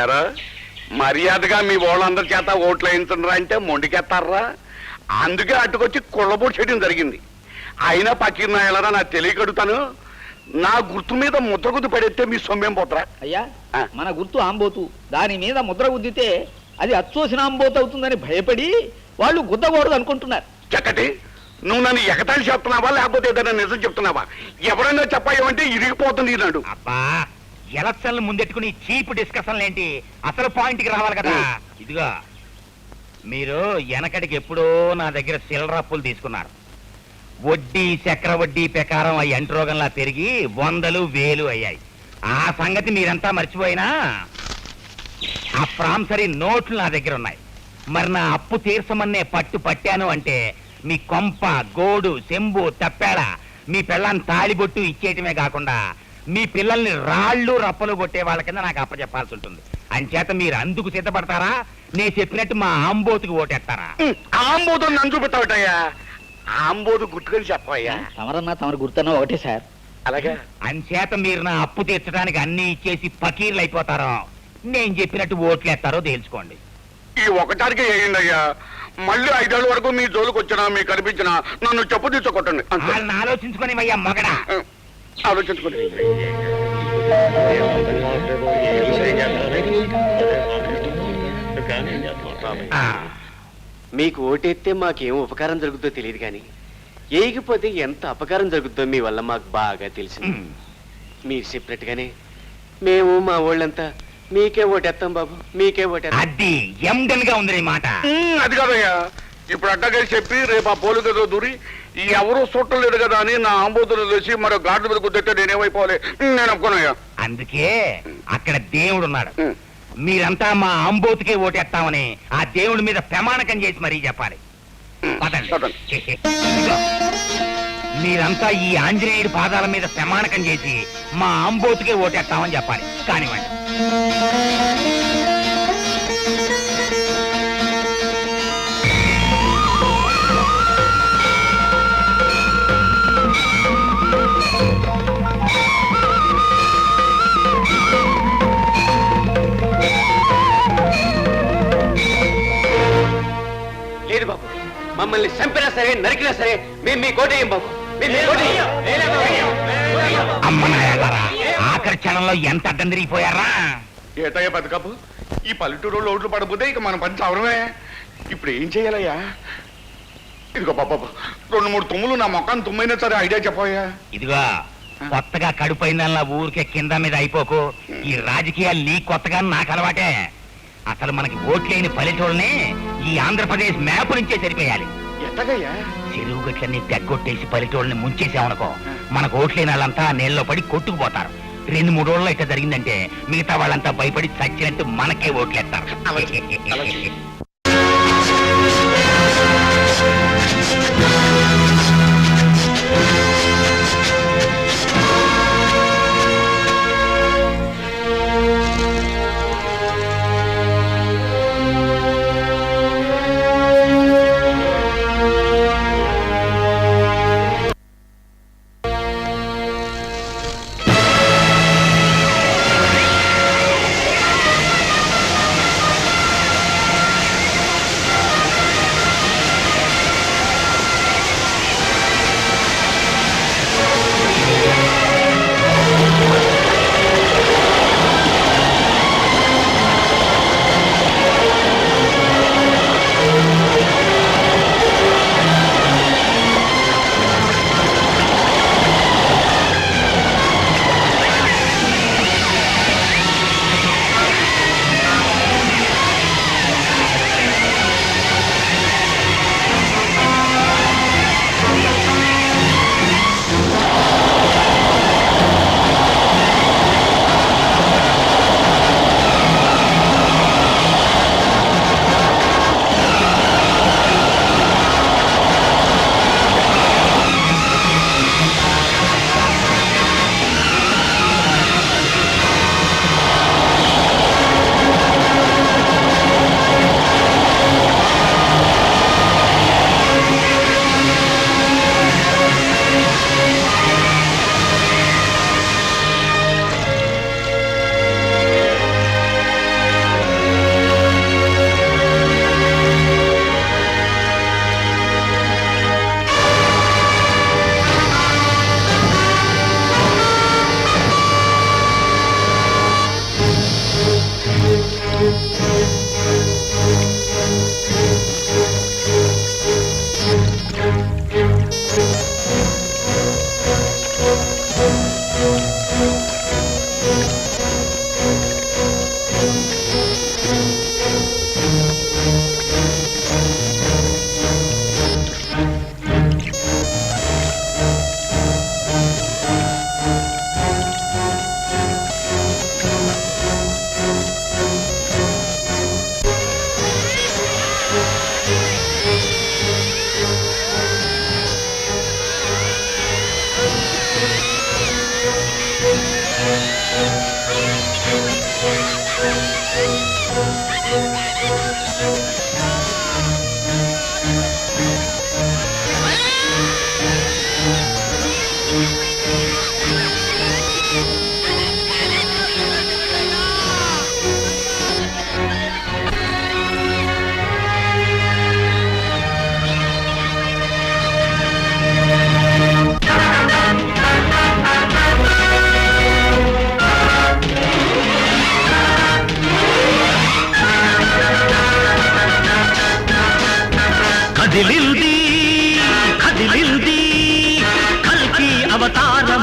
ఎరా మర్యాదగా మీ వాళ్ళందరి చేత ఓట్లు వేయించరా అంటే మొండికెత్తారా? అందుకే అటుకొచ్చి కుళ్ళబోటు చేయడం జరిగింది. అయినా పక్కన వెళ్ళరా నాకు తెలియకడుతాను. నా గుర్తు మీద ముద్ర గుద్దు పడేస్తే మీ సొమ్మేం పోతరా? అయ్యా, మన గుర్తు ఆంబోతు. దాని మీద ముద్ర గుద్దితే అది అచ్చోసిన ఆంబోతు అవుతుందని భయపడి వాళ్ళు గుద్దకూడదు అనుకుంటున్నారు. చక్కటి నువ్వు నన్ను ఎగతాళి చెప్తున్నావా లేకపోతే ఏదైనా నిజం చెప్తున్నావా? ఎవరైనా చెప్పాయంటే ఇరిగిపోతుంది నాడు. అబ్బా, ఎలక్షన్లు ముందెట్టుకుని చీప్ డిస్కషన్లు ఏంటి? అసలు పాయింట్కి రావాలి కదా. ఇదిగో మీరు వెనకటికి ఎప్పుడో నా దగ్గర సిల్లరప్పులు తీసుకున్నారు. వడ్డీ చక్ర వడ్డీ ప్రకారం అవి అంటురోగంలా పెరిగి 100,000 1000 అయ్యాయి. ఆ సంగతి మీరంతా మర్చిపోయినా ఆ ప్రాంసరీ నోట్లు నా దగ్గర ఉన్నాయి. మరి నా అప్పు తీర్చమన్నే పట్టాను అంటే మీ కొంప గోడు చెంబు తప్పేళ మీ పిల్లని తాళిబొట్టు ఇచ్చేయటమే కాకుండా మీ పిల్లల్ని రాళ్ళు రప్పలు కొట్టే వాళ్ళ కింద నాకు అప్పచెప్పాల్సి ఉంటుంది. అంచేత మీరు అందుకు సిద్ధపడతారా? నేను చెప్పినట్టు మా ఆంబోతుకి ఓటేస్తారా? ఆంబోతు నన్ను చూపెట్టావటయ్యా. ఆంబోతు గుర్తుకొని చెప్పయ్యా. తమరన్నా తమరు గుర్తున్నా ఒకటే సార్. అలాగే అంచేత మీరు నా అప్పు తీర్చడానికి అన్ని ఇచ్చేసి ఫకీర్లు అయిపోతారో నేను చెప్పినట్టు ఓట్లేస్తారో తేల్చుకోండి. ఈ ఒకటానికి వేయండి అయ్యా. మళ్ళీ 5 ఏళ్ళ వరకు మీ జోలికి వచ్చినా మీకు కనిపించినా నన్ను చెప్పు తీసుకోకండి. వాళ్ళని ఆలోచించుకొని అయ్యా మగడా. ఆలోచించుకోండి. మీకు ఓటెత్తే మాకేం ఉపకారం జరుగుతుందో తెలియదు కానీ ఏగిపోతే ఎంత అపకారం జరుగుతుందో మీ వల్ల మాకు బాగా తెలిసింది. మీరు చెప్పినట్టుగానే మేము మా వాళ్ళంతా మీకే ఓటేస్తాం బాబు, మీకే ఓటేస్తాం. అది ఎండన్ గా ఉంది మాట. అది కాదయ్యా, ఇప్పుడు అట్టగా చెప్పి రేపు ఆ పోలికతో దూరి ఎవరు చూడటం లేదు కదా అని నా ఆంబోతులు తెలిసి మరో గాడ్ల మీద కుదిరితే నేనేమైపోవాలి? నేను ఒప్పుకున్నాయా. అందుకే అక్కడ దేవుడు ఉన్నాడు. మీరంతా మా ఆంబోతుకే ఓటేస్తామని ఆ దేవుడి మీద ప్రమాణకం చేసి మరీ చెప్పాలి. మీరంతా ఈ ఆంజనేయుడి పాదాల మీద ప్రమాణకం చేసి మా ఆంబోతుకే ఓటేస్తామని చెప్పాలి. కానివ్వండి. లేదు బాబు, మమ్మల్ని చంపినా సరే నరికినా సరే మేము మీ కోటేయం బాబు. అమ్మనాయాలరా, ఆఖరి క్షణంలో ఎంత అడ్డం తిరిగిపోయారా? ఏటయ్యా బతుకపు, ఈ పల్లెటూరు ఓట్లు పడబోతే ఇక మన పని చవరమే. ఇప్పుడు ఏం చెయ్యాలయ్యా? ఇదిగో బాబా 2-3 తుమ్ములు నా మొక్కను తుమ్మైనా సరే ఐడియా చెప్పయ్యా. ఇదిగో కొత్తగా కడుపైందల్లా ఊరికే కింద మీద అయిపోకు. ఈ రాజకీయాలు నీ కొత్తగా నాకు అలవాటే. అసలు మనకి ఓట్లేని పల్లెటూళ్ళని ఈ ఆంధ్రప్రదేశ్ మ్యాప్ నుంచే సరిపోయాలి. ఎట్టగయ్యా? చెరువు గట్లన్నీ తెగ్గొట్టేసి పల్లెటూళ్ళని ముంచేసామనుకో, మనకు ఓట్లేని వాళ్ళంతా నీళ్ళలో పడి కొట్టుకుపోతారు. 2-3 రోజుల్లో ఇట్లా జరిగిందంటే మిగతా వాళ్ళంతా భయపడి చచ్చినట్టు మనకే ఓట్లేస్తారు.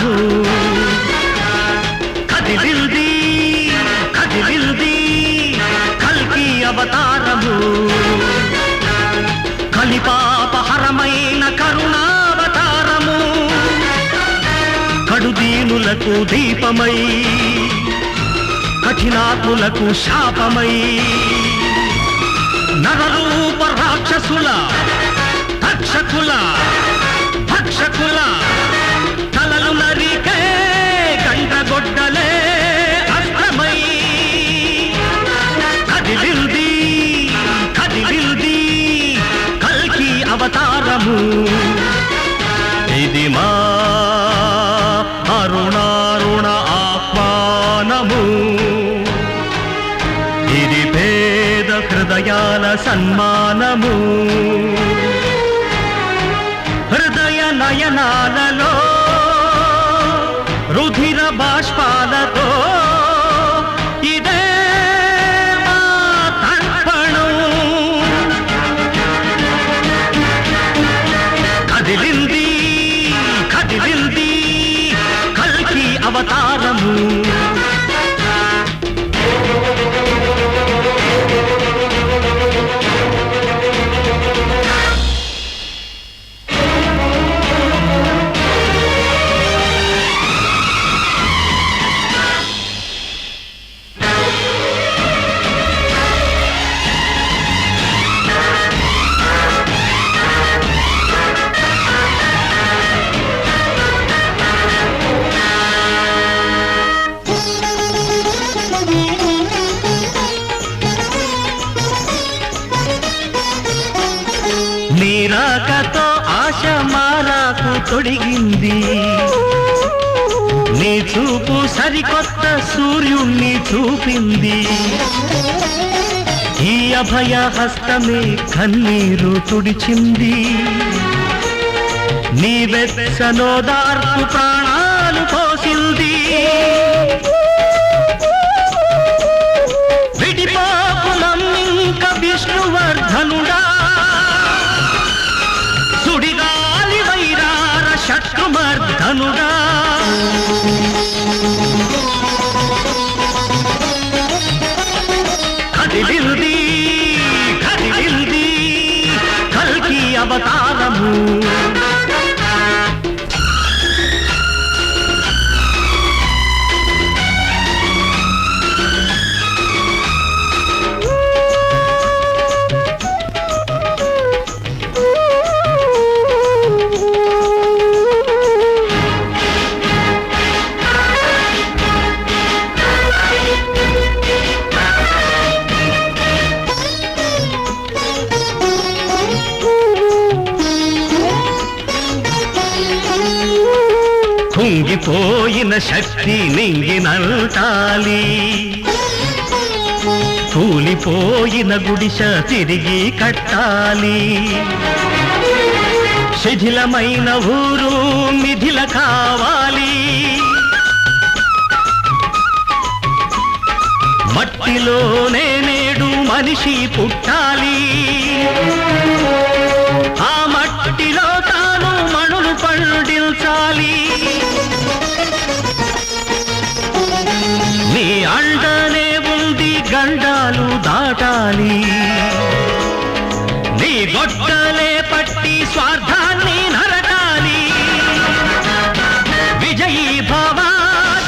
అవతారము కదిలింది కదిలింది కల్కి అవతారము కలిపాపహరమైన కరుణావతారము కడుదీనులకు దీపమై కఠినాత్ములకు శాపమై నరరూప రాక్షసుల తక్షకుల భక్షకుల తలలు నరికే గంటగొడ్డలే అర్థమై కదిలింది కదిలింది కల్కి అవతారము ఇది మా అరుణారుణ ఆహ్వానము ఇది పేద హృదయాల సన్మానము హృదయ నయనాలలో రుధిర బాష్పాలతో ఇదే మా తర్పణం కదిలింది కదిలింది కల్కి అవతారము నీరాకతో ఆశ మారాకు తొడిగింది నీ చూపు సరికొత్త సూర్యుణ్ణి చూపింది ఈ అభయ హస్తమే కన్నీరు తుడిచింది నీ వెచ్చనోదార్పు ప్రాణాలు పోసింది విడిపోకులంక విష్ణువర్ధనుడా సుడిగాలి వైరార శత్రుమర్ధనుడా కదిలింది కదిలింది కల్కి అవతారము కుంగిపోయిన శక్తి నింగినంటాలి కూలిపోయిన గుడిస తిరిగి కట్టాలి శిథిలమైన ఊరు మిథిల కావాలి మట్టిలోనే నేడు మనిషి పుట్టాలి ఆ మట్టిలో తాను మణులు పండించాలి నీ అండనే ఉంది గండాలు దాటాలి నీ గొడ్డలే పట్టి స్వార్థాన్ని నరకాలి విజయీ భవ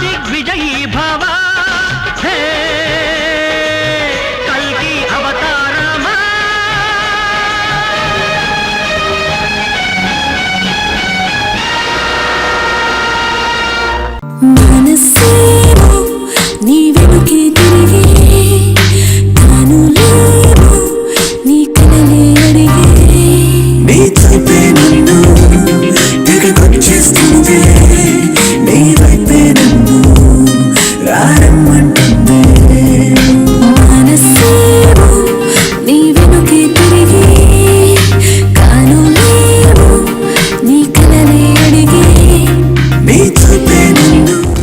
దిగ్విజయీ భవ హే కల్కి అవతారమా మనసే